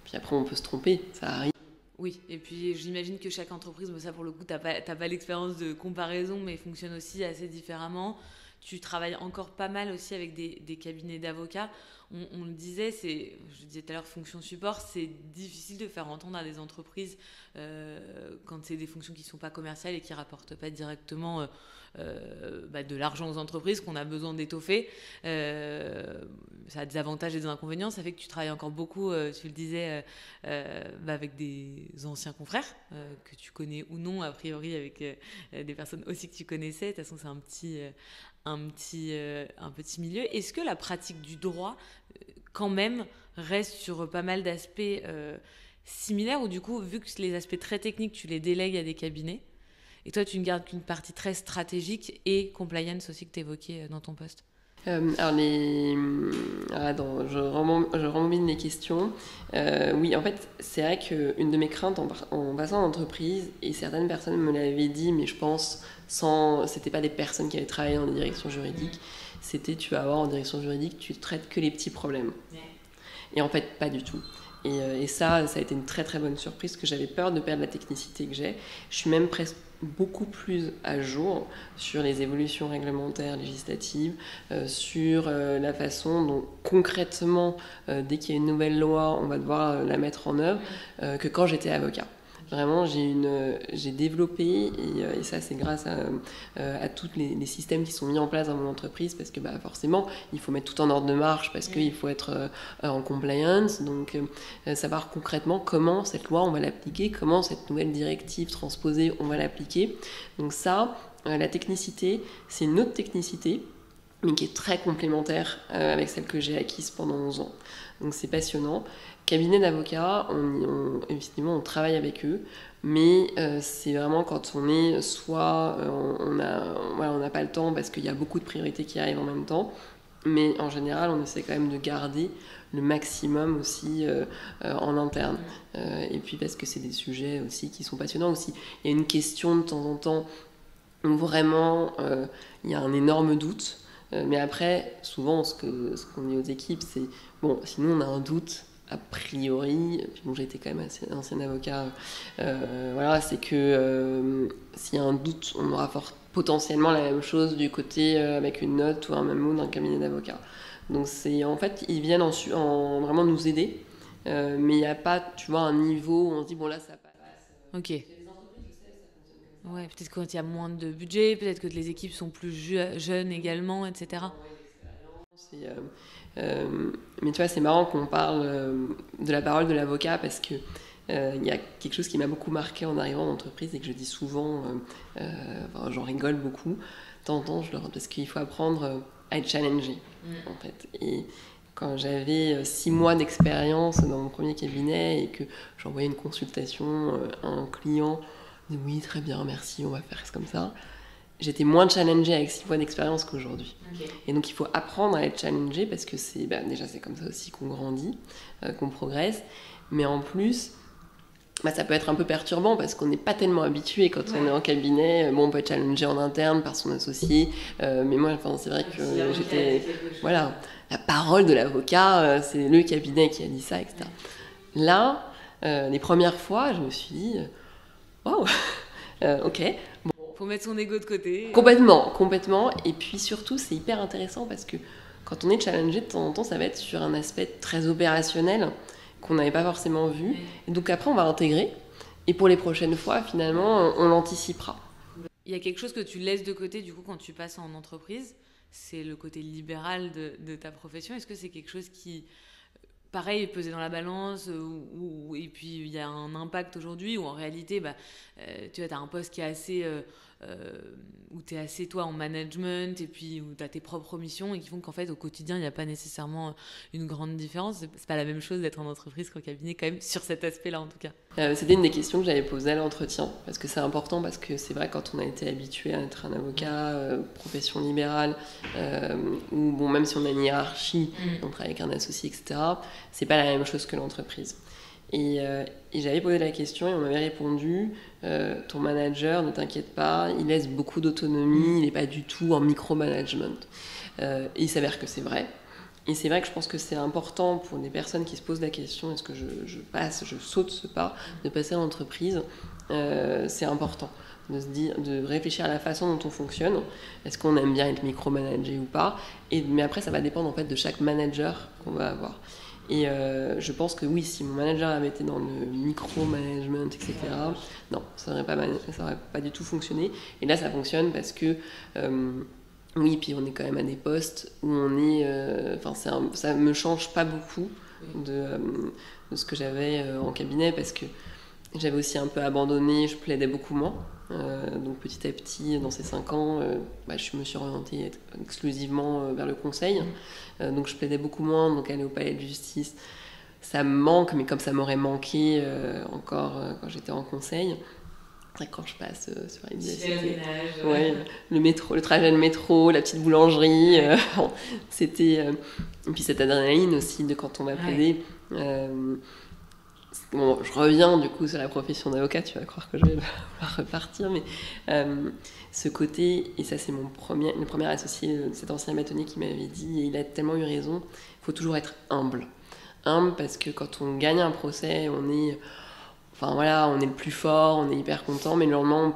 Puis après on peut se tromper, ça arrive. Oui, et puis j'imagine que chaque entreprise, mais ça pour le coup, t'as pas l'expérience de comparaison, mais fonctionne aussi assez différemment. Tu travailles encore pas mal aussi avec des cabinets d'avocats. On le disait, je disais tout à l'heure, fonction support, c'est difficile de faire entendre à des entreprises quand c'est des fonctions qui ne sont pas commerciales et qui ne rapportent pas directement de l'argent aux entreprises qu'on a besoin d'étoffer. Ça a des avantages et des inconvénients. Ça fait que tu travailles encore beaucoup, tu le disais, avec des anciens confrères que tu connais ou non, a priori avec des personnes aussi que tu connaissais. De toute façon, c'est un petit milieu. Est-ce que la pratique du droit, quand même, reste sur pas mal d'aspects similaires ou du coup, vu que les aspects très techniques, tu les délègues à des cabinets et toi, tu ne gardes qu'une partie très stratégique et compliance aussi que tu évoquais dans ton poste? Attends, je rembobine les questions. Oui, en fait, c'est vrai qu'une de mes craintes en passant en entreprise, et certaines personnes me l'avaient dit, mais je pense c'était pas des personnes qui avaient travaillé en direction juridique, c'était tu vas avoir en direction juridique, tu traites que les petits problèmes. Et en fait, pas du tout. Et ça a été une très très bonne surprise, parce que j'avais peur de perdre la technicité que j'ai. Je suis même presque beaucoup plus à jour sur les évolutions réglementaires, législatives, sur la façon dont concrètement, dès qu'il y a une nouvelle loi, on va devoir la mettre en œuvre, que quand j'étais avocat. Vraiment, j'ai développé, et ça c'est grâce à tous les systèmes qui sont mis en place dans mon entreprise, parce que forcément, il faut mettre tout en ordre de marche, parce qu'il faut être en compliance, donc savoir concrètement comment cette loi on va l'appliquer, comment cette nouvelle directive transposée on va l'appliquer. Donc ça, la technicité, c'est une autre technicité, mais qui est très complémentaire avec celle que j'ai acquise pendant 11 ans. Donc c'est passionnant. Cabinet d'avocats, effectivement, on travaille avec eux, mais c'est vraiment quand on est soit on n'a pas le temps parce qu'il y a beaucoup de priorités qui arrivent en même temps, mais en général, on essaie quand même de garder le maximum aussi en interne. Et puis parce que c'est des sujets aussi qui sont passionnants aussi. Il y a une question de temps en temps où vraiment il y a un énorme doute. Mais après, souvent, ce qu'on dit aux équipes, c'est bon, sinon on a un doute, a priori, puis bon, j'ai été quand même assez ancien avocat, voilà, c'est que s'il y a un doute, on aura potentiellement la même chose du côté avec une note ou un même mot d'un cabinet d'avocat. Donc en fait, ils viennent en vraiment nous aider, mais il n'y a pas, tu vois, un niveau où on se dit bon là ça passe. Ok. Il y a des entreprises, je sais, ça fonctionne comme ça. Ouais, peut-être quand il y a moins de budget, peut-être que les équipes sont plus jeunes également, etc. Et, mais tu vois, c'est marrant qu'on parle de la parole de l'avocat parce que il y a quelque chose qui m'a beaucoup marqué en arrivant en entreprise et que je dis souvent, enfin, j'en rigole beaucoup, de temps en temps, parce qu'il faut apprendre à être challengé, en fait. Et quand j'avais 6 mois d'expérience dans mon premier cabinet et que j'envoyais une consultation à un client, il dit oui, très bien, merci, on va faire comme ça. J'étais moins challengée avec 6 mois d'expérience qu'aujourd'hui. Okay. Et donc il faut apprendre à être challengé parce que déjà c'est comme ça aussi qu'on grandit, qu'on progresse. Mais en plus, ça peut être un peu perturbant parce qu'on n'est pas tellement habitué quand on est en cabinet. Bon, on peut être challengé en interne par son associé, mais moi, c'est vrai que j'étais... Voilà, la parole de l'avocat, c'est le cabinet qui a dit ça, etc. Là, les premières fois, je me suis dit, waouh, ok. Faut mettre son ego de côté. Complètement. Et puis surtout, c'est hyper intéressant parce que quand on est challengé de temps en temps, ça va être sur un aspect très opérationnel qu'on n'avait pas forcément vu. Oui. Et donc après, on va intégrer. Et pour les prochaines fois, finalement, on l'anticipera. Il y a quelque chose que tu laisses de côté, du coup, quand tu passes en entreprise. C'est le côté libéral de ta profession. Est-ce que c'est quelque chose qui... pareil, peser dans la balance, et puis il y a un impact aujourd'hui où en réalité, tu as un poste qui est assez, où tu es assez toi en management et puis où tu as tes propres missions et qui font qu'en fait au quotidien, il n'y a pas nécessairement une grande différence. C'est pas la même chose d'être en entreprise qu'en cabinet quand même, sur cet aspect-là en tout cas. C'était une des questions que j'avais posées à l'entretien, parce que c'est important, parce que c'est vrai quand on a été habitué à être un avocat, profession libérale, ou bon, même si on a une hiérarchie, on travaille avec un associé, etc., c'est pas la même chose que l'entreprise. Et j'avais posé la question et on m'avait répondu, ton manager, ne t'inquiète pas, il laisse beaucoup d'autonomie, il n'est pas du tout en micromanagement. Et il s'avère que c'est vrai. Et c'est vrai que je pense que c'est important pour des personnes qui se posent la question, est-ce que je saute ce pas, de passer à l'entreprise, c'est important de réfléchir à la façon dont on fonctionne. Est-ce qu'on aime bien être micromanagé ou pas? Mais après, ça va dépendre en fait de chaque manager qu'on va avoir. Et je pense que oui, si mon manager avait été dans le micromanagement, etc., non, ça n'aurait pas du tout fonctionné. Et là, ça fonctionne parce que... oui, puis on est quand même à des postes où on est... ça me change pas beaucoup de ce que j'avais en cabinet parce que j'avais aussi un peu abandonné, je plaidais beaucoup moins. Donc petit à petit, dans ces 5 ans, je me suis orientée exclusivement vers le conseil. Donc je plaidais beaucoup moins, donc aller au palais de justice, ça me manque, mais comme ça m'aurait manqué encore quand j'étais en conseil. Quand je passe sur la cité, le métro, le trajet de métro, la petite boulangerie, c'était... et puis cette adrénaline aussi de quand on va plaider. Bon, je reviens du coup sur la profession d'avocat, tu vas croire que je vais repartir, mais ce côté, et ça c'est le premier associé de cet ancien bâtonnier qui m'avait dit, et il a tellement eu raison, il faut toujours être humble. Humble parce que quand on gagne un procès, on est le plus fort, on est hyper content, mais le lendemain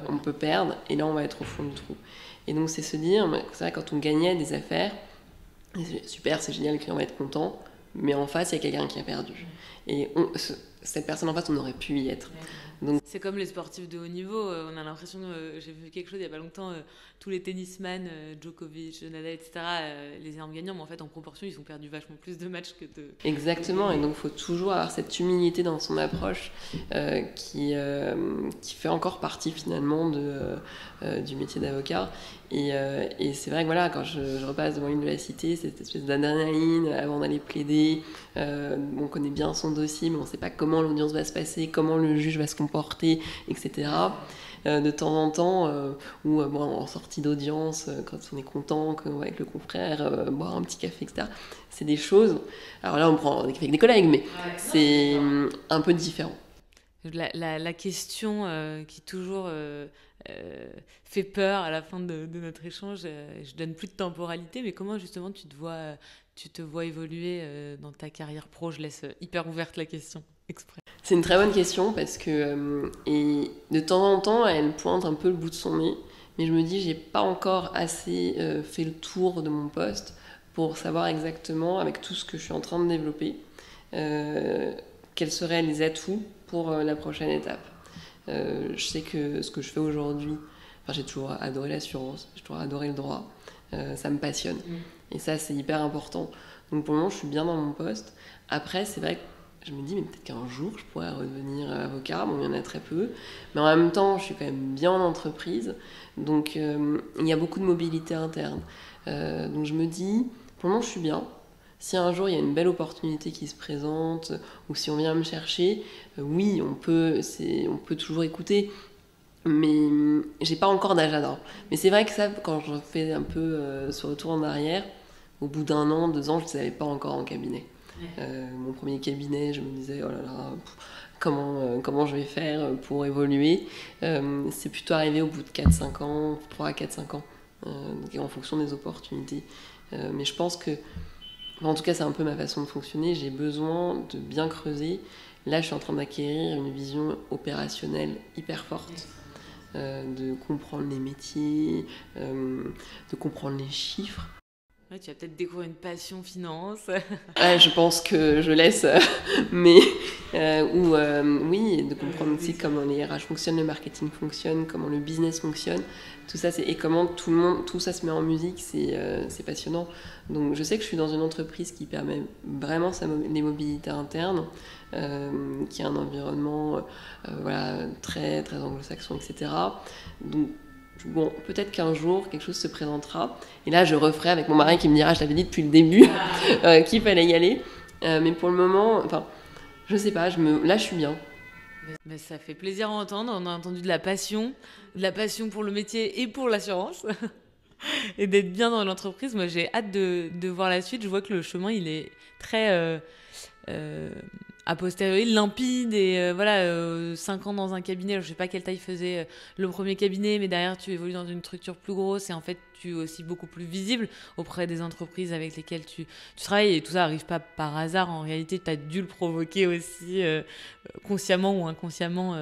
on peut perdre, et là on va être au fond du trou. Et donc c'est se dire, c'est vrai quand on gagnait des affaires, super, c'est génial, le client va être content, mais en face il y a quelqu'un qui a perdu. Et cette personne en face, on aurait pu y être. Donc... C'est comme les sportifs de haut niveau, on a l'impression, j'ai vu quelque chose il n'y a pas longtemps, tous les tennisman, Djokovic, Nadal, etc., les énormes gagnants, mais en fait en proportion, ils ont perdu vachement plus de matchs que de... Exactement, et donc il faut toujours avoir cette humilité dans son approche qui fait encore partie finalement du métier d'avocat. Et c'est vrai que voilà, quand je repasse devant une de la cité, cette espèce d'adrénaline avant d'aller plaider, on connaît bien son dossier, mais on ne sait pas comment l'audience va se passer, comment le juge va se comporter, etc. De temps en temps, ou en sortie d'audience, quand on est content, avec le confrère, boire un petit café, etc. C'est des choses... Alors là, on prend des cafés avec des collègues, mais c'est un peu différent. La question qui toujours fait peur à la fin de notre échange. Je donne plus de temporalité, mais comment justement tu te vois évoluer dans ta carrière pro? Je laisse hyper ouverte la question exprès. C'est une très bonne question parce que et de temps en temps, elle pointe un peu le bout de son nez, mais je me dis j'ai pas encore assez fait le tour de mon poste pour savoir exactement, avec tout ce que je suis en train de développer, quels seraient les atouts pour la prochaine étape. Je sais que ce que je fais aujourd'hui, j'ai toujours adoré l'assurance, j'ai toujours adoré le droit, ça me passionne. Et ça, c'est hyper important. Donc pour le moment, je suis bien dans mon poste. Après, c'est vrai que je me dis, mais peut-être qu'un jour, je pourrais redevenir avocat. Bon, il y en a très peu. Mais en même temps, je suis quand même bien en entreprise. Donc, il y a beaucoup de mobilité interne. Donc, je me dis, pour le moment, je suis bien. Si un jour, il y a une belle opportunité qui se présente, ou si on vient me chercher, oui, on peut toujours écouter. Mais j'ai pas encore d'agenda. Mais c'est vrai que ça, quand je fais un peu ce retour en arrière, au bout d'1 an, 2 ans, je ne savais pas encore en cabinet. Mon premier cabinet, je me disais, oh là là, comment je vais faire pour évoluer. C'est plutôt arrivé au bout de 4-5 ans, 3 4, 5 ans, en fonction des opportunités. Mais je pense que, en tout cas, c'est un peu ma façon de fonctionner, j'ai besoin de bien creuser. Là, je suis en train d'acquérir une vision opérationnelle hyper forte. De comprendre les métiers, de comprendre les chiffres. Ouais, tu vas peut-être découvrir une passion finance. Je pense que je laisse, mais oui, de comprendre aussi comment les RH fonctionnent, le marketing fonctionne, comment le business fonctionne, tout ça, et comment tout ça se met en musique, c'est passionnant. Donc je sais que je suis dans une entreprise qui permet vraiment les mobilités internes, qui a un environnement très, très anglo-saxon, etc. Donc bon, peut-être qu'un jour, quelque chose se présentera. Et là, je referai avec mon mari qui me dira, je t'avais dit depuis le début qu'il fallait y aller. Mais pour le moment, je sais pas, là, je suis bien. Mais ça fait plaisir à entendre. On a entendu de la passion pour le métier et pour l'assurance. Et d'être bien dans l'entreprise. Moi, j'ai hâte de voir la suite. Je vois que le chemin, il est très... a posteriori limpide et 5 ans dans un cabinet, alors je sais pas quelle taille faisait le premier cabinet, mais derrière tu évolues dans une structure plus grosse et en fait tu es aussi beaucoup plus visible auprès des entreprises avec lesquelles tu travailles, et tout ça arrive pas par hasard. En réalité, tu as dû le provoquer aussi consciemment ou inconsciemment,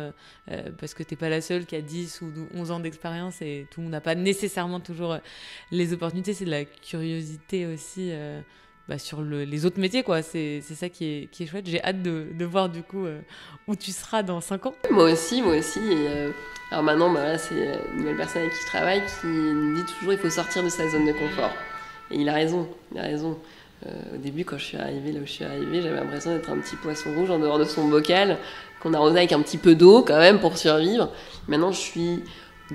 parce que t'es pas la seule qui a 10 ou 11 ans d'expérience et tout le monde n'a pas nécessairement toujours les opportunités. C'est de la curiosité aussi sur les autres métiers, quoi. C'est ça qui est chouette. J'ai hâte de voir du coup où tu seras dans 5 ans. Moi aussi. Et, alors maintenant, c'est une nouvelle personne avec qui je travaille qui me dit toujours il faut sortir de sa zone de confort. Et il a raison. Au début, quand je suis arrivée là où je suis arrivée, j'avais l'impression d'être un petit poisson rouge en dehors de son bocal, qu'on arrosait avec un petit peu d'eau quand même pour survivre. Maintenant, je suis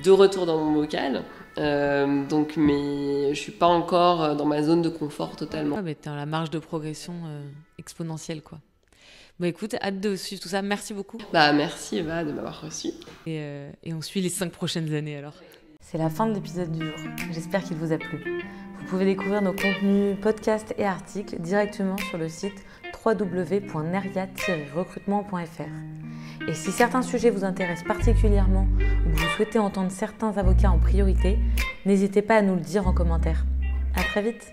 de retour dans mon bocal. Mais je suis pas encore dans ma zone de confort totalement. Mais t'es dans la marge de progression exponentielle, quoi. Bon, écoute, hâte de suivre tout ça. Merci beaucoup. Merci Eva de m'avoir reçue. Et on suit les 5 prochaines années alors. C'est la fin de l'épisode du jour. J'espère qu'il vous a plu. Vous pouvez découvrir nos contenus, podcasts et articles directement sur le site www.neria-recrutement.fr. Et si certains sujets vous intéressent particulièrement ou que vous souhaitez entendre certains avocats en priorité, n'hésitez pas à nous le dire en commentaire. À très vite!